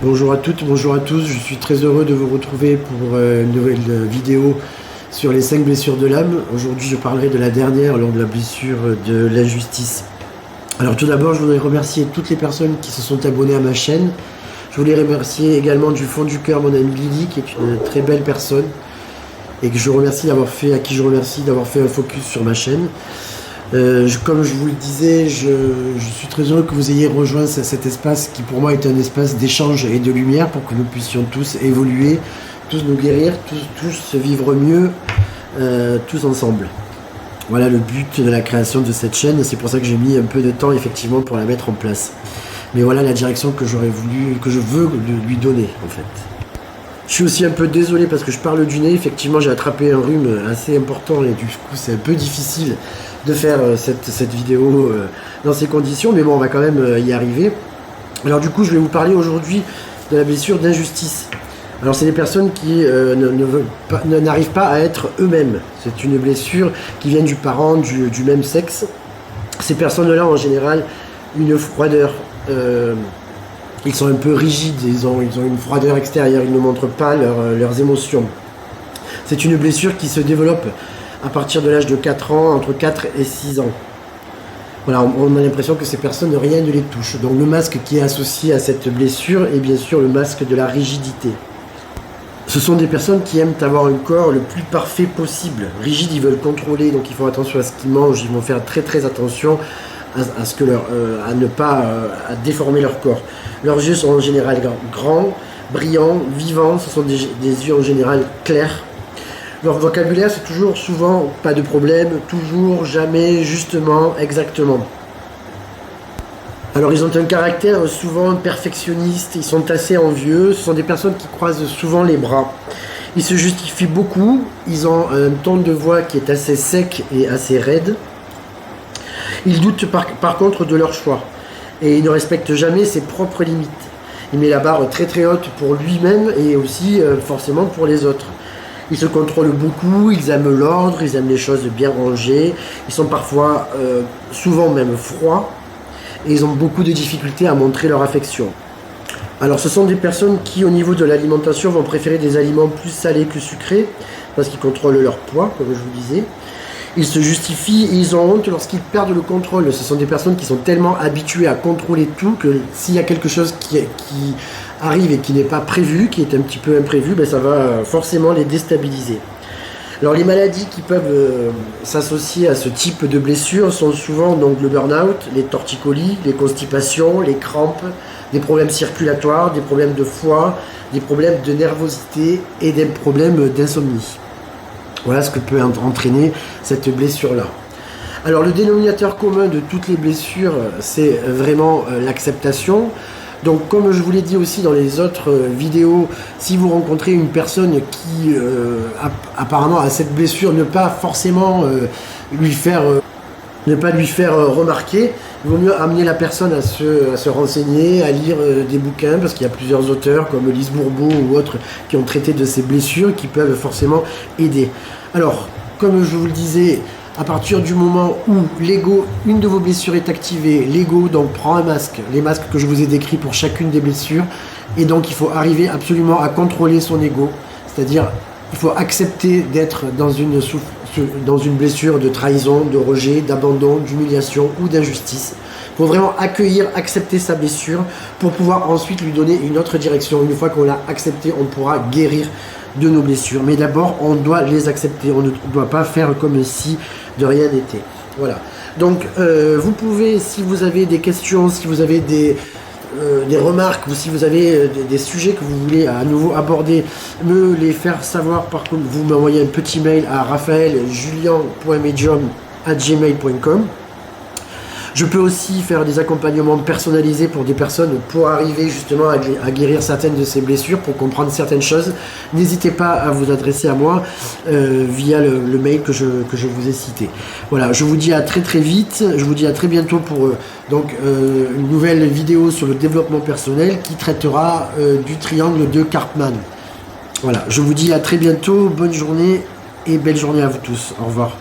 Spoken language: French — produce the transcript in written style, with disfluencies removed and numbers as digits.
Bonjour à toutes, bonjour à tous, je suis très heureux de vous retrouver pour une nouvelle vidéo sur les 5 blessures de l'âme. Aujourd'hui je parlerai de la dernière lors de la blessure de l'injustice. Alors tout d'abord je voudrais remercier toutes les personnes qui se sont abonnées à ma chaîne. Je voulais remercier également du fond du cœur mon amie Lily qui est une très belle personne et que je remercie d'avoir fait, à qui je remercie d'avoir fait un focus sur ma chaîne. Comme je vous le disais, je suis très heureux que vous ayez rejoint cet espace qui pour moi est un espace d'échange et de lumière pour que nous puissions tous évoluer, tous nous guérir, tous vivre mieux, tous ensemble. Voilà le but de la création de cette chaîne, c'est pour ça que j'ai mis un peu de temps effectivement pour la mettre en place. Mais voilà la direction que j'aurais voulu, que je veux lui donner en fait. Je suis aussi un peu désolé parce que je parle du nez, effectivement j'ai attrapé un rhume assez important et du coup c'est un peu difficile de faire cette vidéo dans ces conditions, mais bon on va quand même y arriver. Alors du coup je vais vous parler aujourd'hui de la blessure d'injustice. Alors c'est des personnes qui n'arrivent pas à être eux-mêmes. C'est une blessure qui vient du parent du même sexe. Ces personnes-là en général une froideur, ils sont un peu rigides, ils ont une froideur extérieure, ils ne montrent pas leurs émotions. C'est une blessure qui se développe à partir de l'âge de 4 ans, entre 4 et 6 ans. Voilà, on a l'impression que ces personnes, rien ne les touche. Donc le masque qui est associé à cette blessure est bien sûr le masque de la rigidité. Ce sont des personnes qui aiment avoir un corps le plus parfait possible. Rigides, ils veulent contrôler, donc ils font attention à ce qu'ils mangent, ils vont faire très attention à ne pas déformer leur corps. Leurs yeux sont en général grands, brillants, vivants, ce sont des yeux en général clairs. Leur vocabulaire c'est toujours, souvent, pas de problème, toujours, jamais, justement, exactement. Alors ils ont un caractère souvent perfectionniste, ils sont assez envieux, ce sont des personnes qui croisent souvent les bras. Ils se justifient beaucoup, ils ont un ton de voix qui est assez sec et assez raide. Ils doutent par contre de leur choix et ils ne respectent jamais ses propres limites. Il met la barre très haute pour lui-même et aussi forcément pour les autres. Ils se contrôlent beaucoup, ils aiment l'ordre, ils aiment les choses bien rangées, ils sont parfois, souvent même froids, et ils ont beaucoup de difficultés à montrer leur affection. Alors ce sont des personnes qui au niveau de l'alimentation vont préférer des aliments plus salés que sucrés, parce qu'ils contrôlent leur poids, comme je vous disais. Ils se justifient et ils ont honte lorsqu'ils perdent le contrôle. Ce sont des personnes qui sont tellement habituées à contrôler tout que s'il y a quelque chose qui arrive et qui n'est pas prévu, qui est un petit peu imprévu, ben ça va forcément les déstabiliser. Alors les maladies qui peuvent s'associer à ce type de blessures sont souvent donc le burn-out, les torticolis, les constipations, les crampes, des problèmes circulatoires, des problèmes de foie, des problèmes de nervosité et des problèmes d'insomnie. Voilà ce que peut entraîner cette blessure-là. Alors le dénominateur commun de toutes les blessures, c'est vraiment l'acceptation. Donc comme je vous l'ai dit aussi dans les autres vidéos, si vous rencontrez une personne qui apparemment a cette blessure, ne pas forcément lui faire remarquer, il vaut mieux amener la personne à se renseigner, à lire des bouquins, parce qu'il y a plusieurs auteurs comme Lise Bourbeau ou autres qui ont traité de ces blessures qui peuvent forcément aider. Alors, comme je vous le disais, à partir du moment où l'ego, une de vos blessures est activée, l'ego donc prend un masque, les masques que je vous ai décrits pour chacune des blessures, et donc il faut arriver absolument à contrôler son ego, c'est-à-dire il faut accepter d'être dans une blessure de trahison, de rejet, d'abandon, d'humiliation ou d'injustice. Il faut vraiment accueillir, accepter sa blessure pour pouvoir ensuite lui donner une autre direction. Une fois qu'on l'a accepté, on pourra guérir de nos blessures. Mais d'abord, on doit les accepter. On ne doit pas faire comme si de rien n'était. Voilà. Donc, vous pouvez, si vous avez des questions, si vous avez des remarques ou si vous avez des sujets que vous voulez à nouveau aborder, me les faire savoir. Par contre, vous m'envoyez un petit mail à raphaël.julian.medium@gmail.com. Je peux aussi faire des accompagnements personnalisés pour des personnes pour arriver justement à guérir certaines de ces blessures, pour comprendre certaines choses. N'hésitez pas à vous adresser à moi via le mail que je vous ai cité. Voilà, je vous dis à très vite, je vous dis à très bientôt pour une nouvelle vidéo sur le développement personnel qui traitera du triangle de Karpman. Voilà, je vous dis à très bientôt, bonne journée et belle journée à vous tous. Au revoir.